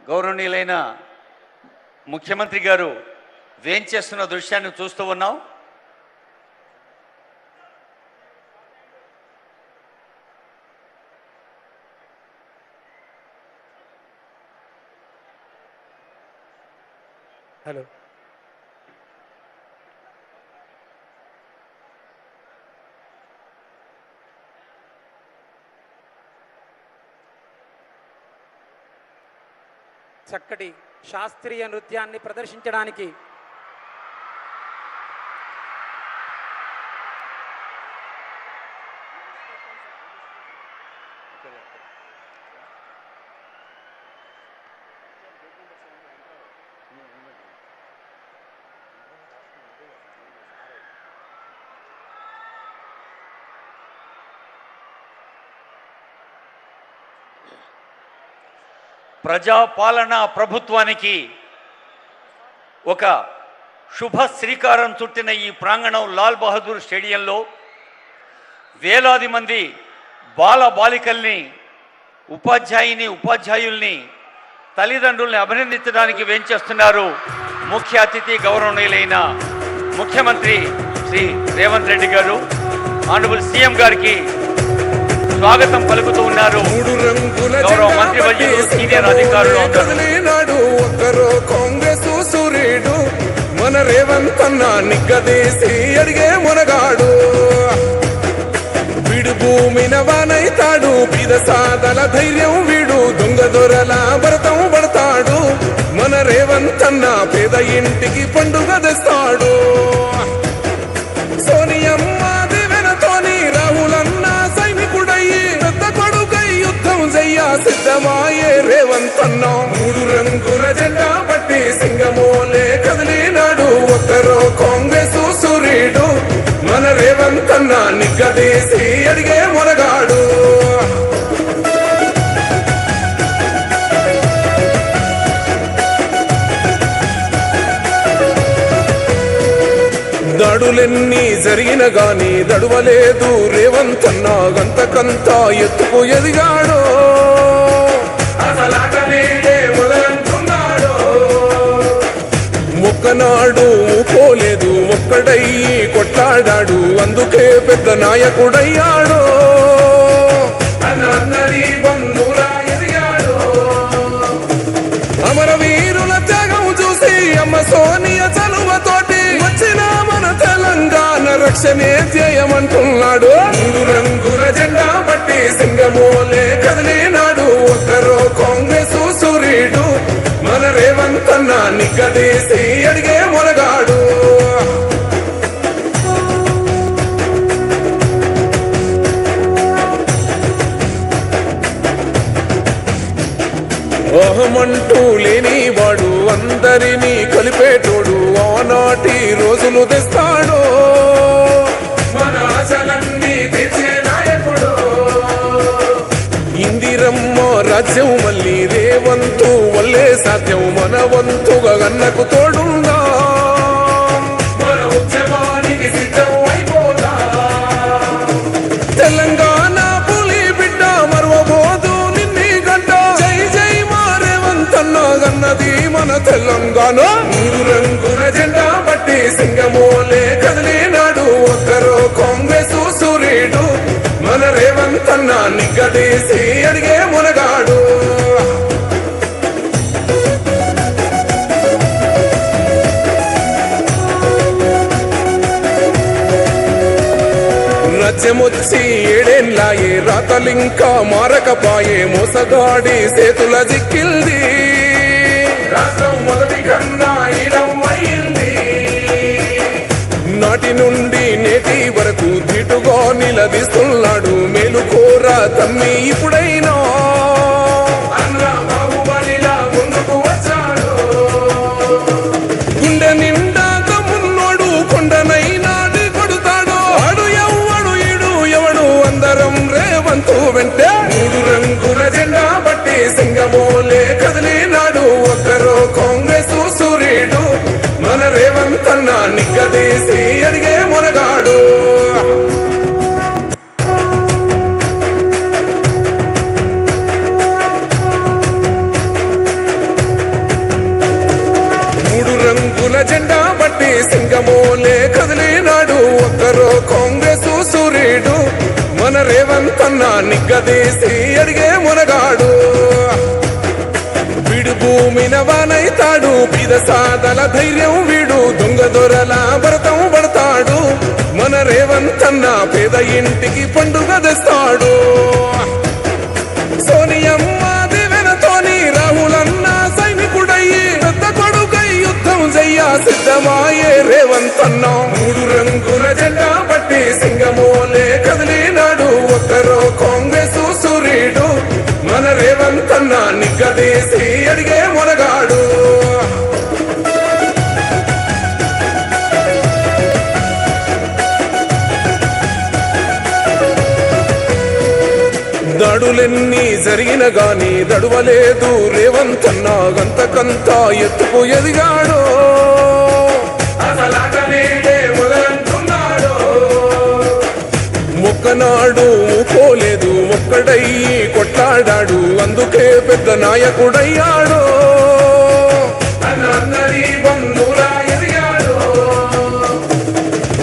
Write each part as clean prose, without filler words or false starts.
గౌరవనీయులైన ముఖ్యమంత్రి గారు వేంచేస్తున్న దృశ్యాన్ని చూస్తూ ఉన్నాం. హలో చక్కటి శాస్త్రీయ నృత్యాన్ని ప్రదర్శించడానికి ప్రజాపాలన ప్రభుత్వానికి ఒక శుభ శ్రీకారం చుట్టిన ఈ ప్రాంగణం లాల్ బహదూర్ స్టేడియంలో వేలాది మంది బాలికల్ని ఉపాధ్యాయుల్ని తల్లిదండ్రుల్ని అభినందించడానికి వేంచేస్తున్నారు ముఖ్య అతిథి గౌరవనీయులైన ముఖ్యమంత్రి శ్రీ రేవంత్ రెడ్డి గారు. ఆనరబుల్ సీఎం గారికి స్వాగతం పలుకుతూ ఉన్నారు. గౌరవ మంత్రి వర్యులు, సీనియర్ అధికారులు ఒక్కరో కాంగ్రెస్ సూర్యుడు మన రేవంత్ అన్న నిగ్గదీసి అడిగే మునగాడు. వీడు భూమిన వానైతాడు, బీద సాదల ధైర్యం వీడు, దొంగ దొరల భరతం పడతాడు. మన రేవంత్ అన్న పేద ఇంటికి పండుగ తెస్తాడు. సోనియమ్మ దివెనతోని రాహులన్న సైనికుడయ్యి పెద్ద కొడుకై యుద్ధం చెయ్య సిద్ధమాయే రేవంత్ అన్న. మూడు రంగుల జెండా పట్టి సింగమోలే కదిలినాడు. ఒక్కరో కాంగ్రెస్ సూర్యుడు మన రేవంత్ అన్న నిగ్గదీసి అడిగే మునగాడు. దాడులెన్ని జరిగిన గాని దడువలేదు రేవంత్ అన్న. గంతకంతా ఎత్తుకు ఎదిగాడు. మొక్కనాడు పోలేదు, ఒక్కడయ్యి కొట్లాడాడు, అందుకే పెద్ద నాయకుడయ్యాడు. అమరవీరుల త్యాగం చూసి అమ్మ సోనియ చలువతోటి వచ్చిన మన తెలంగాణ రక్షణే ధ్యేయమంటున్నాడు. మూడు రంగుల జెండా పట్టి సింగమోలే కదిలినాడు. ఒక్కరో కాంగ్రెస్ సూర్యుడు మన రేవంత్ అన్న నిగ్గదీసి అడిగే మునగాడు. అహమంటూ లేనివాడు, అందరినీ కలిపేటోడు, ఆనాటి రోజులు తెస్తాడు. మన ఆశలన్నీ తెచ్చే నాయకుడు. ఇందిరమ్మ రాజ్యం మళ్ళీ రేవంతు వల్లే సాధ్యం. మన వంతుగా గన్నకు తోడుందా, మన ఉద్యమానికి సిద్ధం అయిపోదా. తెలంగాణ పులి బిడ్డ మరవబోదు నిన్ని గడ్డ. జై జై మా రేవంత్ అన్న గన్నది మన తెలంగాణ. మూడు రంగుల జెండా పట్టి సింగమోలే కదిలినాడు. ఒక్కరో కాంగ్రెస్ సూర్యుడు మన రేవంత్ అన్న నిగ్గదీసి అడిగే మునగాడు. రాజ్యమొచ్చి ఏడేళ్ళాయే, రాతలింకా మారకపాయే, మోసగాడి చేతుల జిక్కిల్ది. రాష్ట్రం మొదటి కన్నా ఈడం అయింది. నాటి నుండి నేటి వరకు ధీటుగా నిలదీస్తున్నాడు. మేలుకోర తమ్మి ఇప్పుడైనా అన్న బాహుబలిలా ముందుకు వచ్చాడు. గుండె నిండా తమ్మున్నోడు కొండనైనా కొడుతాడు. ఆడు ఎవ్వడు ఈడు ఎవడు అందరం రేవంతు వెంటే. మూడు రంగుల జెండా పట్టి సింగమోలే కదిలినాడు. ఒక్కరో కాంగ్రెస్ సూర్యుడు మన రేవంత్ అన్న నిగ్గదీసి అడిగే మునగాడు. నిగ్గదీసి అడిగే మునగాడు వీడు భూమిన వానైతాడు పిద సాదల ధైర్యం వీడు దొంగ దొరల భరతం పడతాడు మన రేవంతన్న పేద ఇంటికి పండుగ తెస్తాడు సోనియమ్మ దివెనతోని రాహులన్న సైనికుడయ్యి పెద్ద కొడుకై యుద్ధం చెయ్య సిద్ధమాయే రేవంతన్న మూడు రంగుల జెండా పట్టి సింగమోలే కదిలినాడు ఒక్కరో కాంగ్రెస్ సూర్యుడు మన రేవంతన్న నిగ్గదీసి అడిగే మొనగాడు దాడులెన్ని జరిగిన గాని దడువలేదు రేవంతన్న గంతకంత ఎత్తుకు ఎదిగాడు మొక్కనాడు ఊకోలేదు ఒక్కడయ్యి కొట్లాడాడు అందుకే పెద్ద నాయకుడయ్యాడు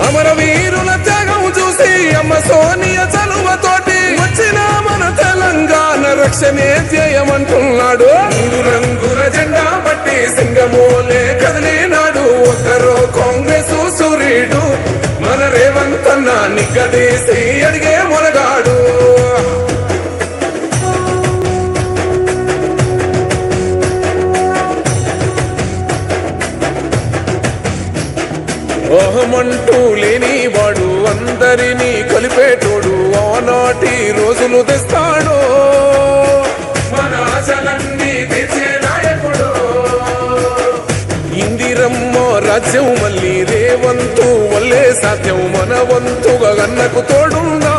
అమరవీరుల త్యాగం చూసి అమ్మ సోనియ చలువతోటి వచ్చిన మన తెలంగాణ రక్షణే ధ్యేయమంటున్నాడు మూడు రంగుల జెండా పట్టి సింగమోలే కదిలినాడు ఒక్కరో కాంగ్రెస్ సూర్యుడు మన రేవంతన్న నిగ్గదీసి అడిగే మొనగాడు ఓహమంటూ లేనివాడు అందరినీ కలిపేటోడు ఆనాటి రోజులు తెస్తాడు మన ఆశలన్నీ తెచ్చే నాయకుడు ఇందిరమ్మ రాజ్యం మళ్ళీ రేవంతు వల్లే సాధ్యం మన వంతుగా గన్నకు తోడుందా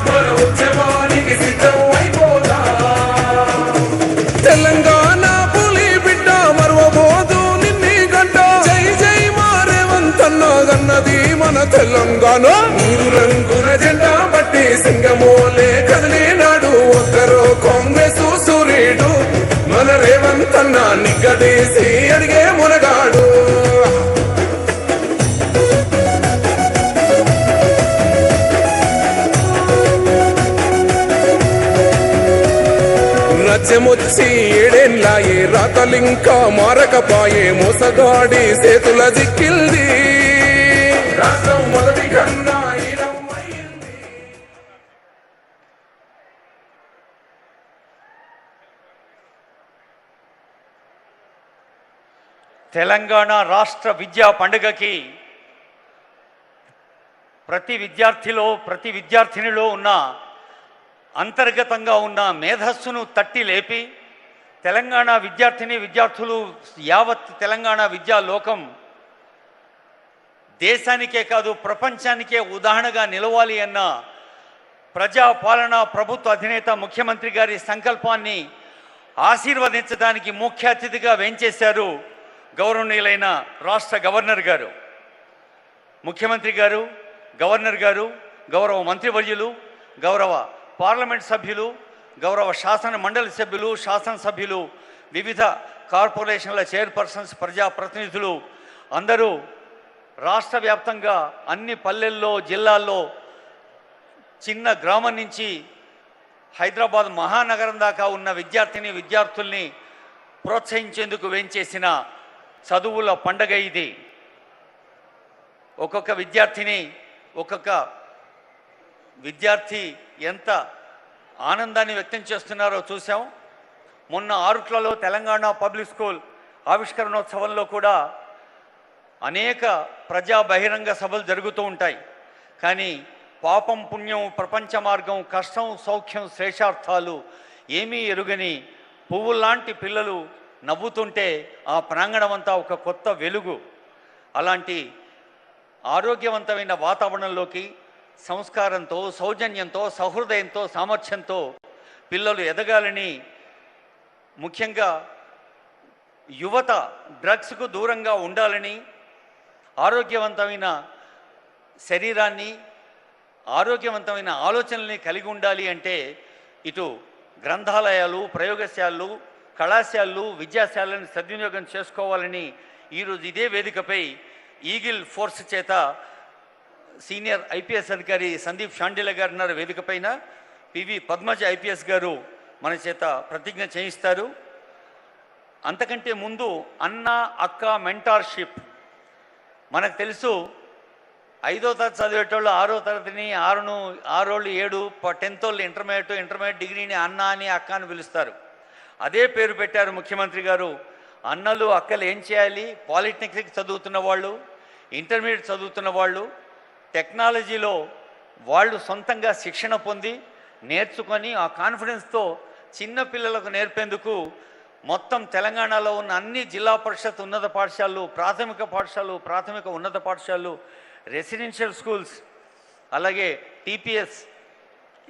మన ఉద్యమానికి సిద్ధం అయిపోదా తెలంగాణ పులి బిడ్డ మరవబోదు నిన్ని గడ్డ జై జై మా రేవంతన్న గన్నది మన తెలంగాణ మూడు రంగుల జెండా పట్టి సింగమోలే కదిలినాడు ఒక్కరో కాంగ్రెస్ సూర్యుడు మన రేవంతన్న నిగ్గదీసి అడిగే మునగాడు రాజ్యమొచ్చి ఏడేళ్ళాయే రాతలింకా మారకపాయే మోసగాడి సేతుల జిక్కిల్ది రాష్ట్రం మొదటి కన్నా తెలంగాణ రాష్ట్ర విద్యా పండుగకి ప్రతి విద్యార్థిలో ప్రతి విద్యార్థినిలో ఉన్న అంతర్గతంగా ఉన్న మేధస్సును తట్టి లేపి తెలంగాణ విద్యార్థిని విద్యార్థులు యావత్ తెలంగాణ విద్యా లోకం దేశానికే కాదు ప్రపంచానికే ఉదాహరణగా నిలవాలి అన్న ప్రజాపాలన ప్రభుత్వ అధినేత ముఖ్యమంత్రి గారి సంకల్పాన్ని ఆశీర్వదించడానికి ముఖ్య అతిథిగా వేంచేశారు గౌరవనీయులైన రాష్ట్ర గవర్నర్ గారు. ముఖ్యమంత్రి గారు, గవర్నర్ గారు, గౌరవ మంత్రివర్యులు, గౌరవ పార్లమెంట్ సభ్యులు, గౌరవ శాసన మండలి సభ్యులు, శాసనసభ్యులు, వివిధ కార్పొరేషన్ల చైర్పర్సన్స్, ప్రజాప్రతినిధులు అందరూ రాష్ట్ర వ్యాప్తంగా అన్ని పల్లెల్లో జిల్లాల్లో చిన్న గ్రామం నుంచి హైదరాబాద్ మహానగరం దాకా ఉన్న విద్యార్థిని విద్యార్థుల్ని ప్రోత్సహించేందుకు వేంచేసిన చదువుల పండగ ఇది. ఒక్కొక్క విద్యార్థిని ఒక్కొక్క విద్యార్థి ఎంత ఆనందాన్ని వ్యక్తం చేస్తున్నారో చూసాం. మొన్న ఆరుట్లలో తెలంగాణ పబ్లిక్ స్కూల్ ఆవిష్కరణోత్సవంలో కూడా అనేక ప్రజా బహిరంగ సభలు జరుగుతూ ఉంటాయి. కానీ పాపం పుణ్యం ప్రపంచ మార్గం కష్టం సౌఖ్యం శ్రేషార్థాలు ఏమీ ఎరుగని పువ్వుల్లాంటి పిల్లలు నవ్వుతుంటే ఆ ప్రాంగణం అంతా ఒక కొత్త వెలుగు. అలాంటి ఆరోగ్యవంతమైన వాతావరణంలోకి సంస్కారంతో సౌజన్యంతో సహృదయంతో సామర్థ్యంతో పిల్లలు ఎదగాలని, ముఖ్యంగా యువత డ్రగ్స్కు దూరంగా ఉండాలని, ఆరోగ్యవంతమైన శరీరాన్ని ఆరోగ్యవంతమైన ఆలోచనల్ని కలిగి ఉండాలి అంటే ఇటు గ్రంథాలయాలు, ప్రయోగశాలలు, కళాశాలలు, విద్యాశాలను సద్వినియోగం చేసుకోవాలని ఈరోజు ఇదే వేదికపై ఈగిల్ ఫోర్స్ చేత సీనియర్ ఐపీఎస్ అధికారి సందీప్ షాండిల గారు ఉన్నారు వేదిక పైన. పివి పద్మజ ఐపీఎస్ గారు మన చేత ప్రతిజ్ఞ చేయిస్తారు. అంతకంటే ముందు అన్న అక్క మెంటార్షిప్. మనకు తెలుసు 5వ తరగతి చదివేటోళ్ళు 6వ తరగతిని 6 7 10th వాళ్ళు ఇంటర్మీడియట్ డిగ్రీని అన్న అని అక్క అని పిలుస్తారు. అదే పేరు పెట్టారు ముఖ్యమంత్రి గారు. అన్నలు అక్కలు ఏం చేయాలి? పాలిటెక్నిక్ చదువుతున్న వాళ్ళు, ఇంటర్మీడియట్ చదువుతున్న వాళ్ళు, టెక్నాలజీలో వాళ్ళు సొంతంగా శిక్షణ పొంది నేర్చుకొని ఆ కాన్ఫిడెన్స్తో చిన్న పిల్లలకు నేర్పేందుకు మొత్తం తెలంగాణలో ఉన్న అన్ని జిల్లా పరిషత్ ఉన్నత పాఠశాలలు, ప్రాథమిక పాఠశాలలు, ప్రాథమిక ఉన్నత పాఠశాలలు, రెసిడెన్షియల్ స్కూల్స్, అలాగే టీపీఎస్,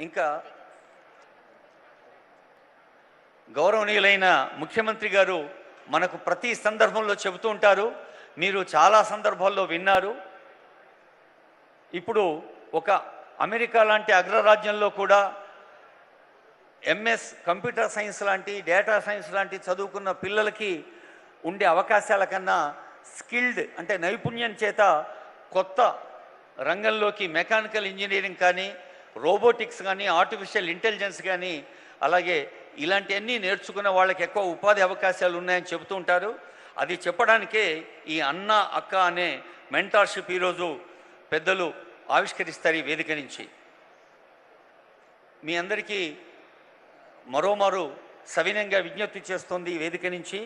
ఇంకా గౌరవనీయులైన ముఖ్యమంత్రి గారు మనకు ప్రతి సందర్భంలో చెబుతూ ఉంటారు. మీరు చాలా సందర్భాల్లో విన్నారు. ఇప్పుడు ఒక అమెరికా లాంటి అగ్రరాజ్యంలో కూడా ఎంఎస్ కంప్యూటర్ సైన్స్ లాంటి, డేటా సైన్స్ లాంటి చదువుకున్న పిల్లలకి ఉండే అవకాశాల కన్నా స్కిల్డ్ అంటే నైపుణ్యం చేత కొత్త రంగంలోకి మెకానికల్ ఇంజనీరింగ్ కానీ, రోబోటిక్స్ కానీ, ఆర్టిఫిషియల్ ఇంటెలిజెన్స్ కానీ, అలాగే ఇలాంటివన్నీ నేర్చుకున్న వాళ్ళకి ఎక్కువ ఉపాధి అవకాశాలు ఉన్నాయని చెబుతూ ఉంటారు. అది చెప్పడానికే ఈ అన్న అక్క అనే మెంటార్షిప్ ఈరోజు పెద్దలు ఆవిష్కరిస్తారు ఈ వేదిక నుంచి. మీ అందరికీ మరోమారు సవినంగా విజ్ఞప్తి చేస్తోంది ఈ వేదిక నుంచి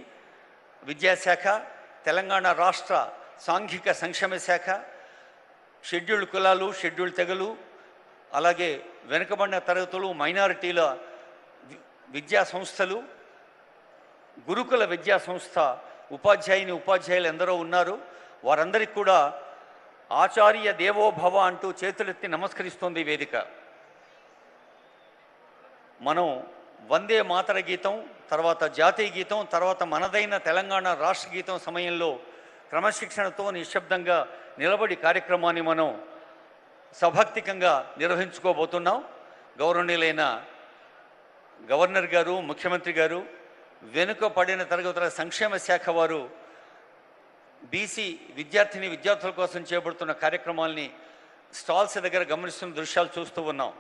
విద్యాశాఖ, తెలంగాణ రాష్ట్ర సాంఘిక సంక్షేమ శాఖ, షెడ్యూల్డ్ కులాలు, షెడ్యూల్డ్ తెగలు, అలాగే వెనుకబడిన తరగతులు, మైనారిటీల విద్యా సంస్థలు, గురుకుల విద్యా సంస్థ ఉపాధ్యాయులు ఎందరో ఉన్నారు. వారందరికీ కూడా ఆచార్య దేవోభవ అంటూ చేతులెత్తి నమస్కరిస్తోంది ఈ వేదిక. మనం వందే మాతర గీతం, తర్వాత జాతీయ గీతం, తర్వాత మనదైన తెలంగాణ రాష్ట్ర గీతం సమయంలో క్రమశిక్షణతో నిశ్శబ్దంగా నిలబడి కార్యక్రమాన్ని మనం సభక్తికంగా నిర్వహించుకోబోతున్నాం. గౌరవనీయులైన గవర్నర్ గారు, ముఖ్యమంత్రి గారు, వెనుకబడిన తరగతుల సంక్షేమ శాఖ వారు బీసీ విద్యార్థుల కోసం చేపడుతున్న కార్యక్రమాల్ని స్టాల్స్ దగ్గర గమనిస్తున్న దృశ్యాలు చూస్తూ ఉన్నాం.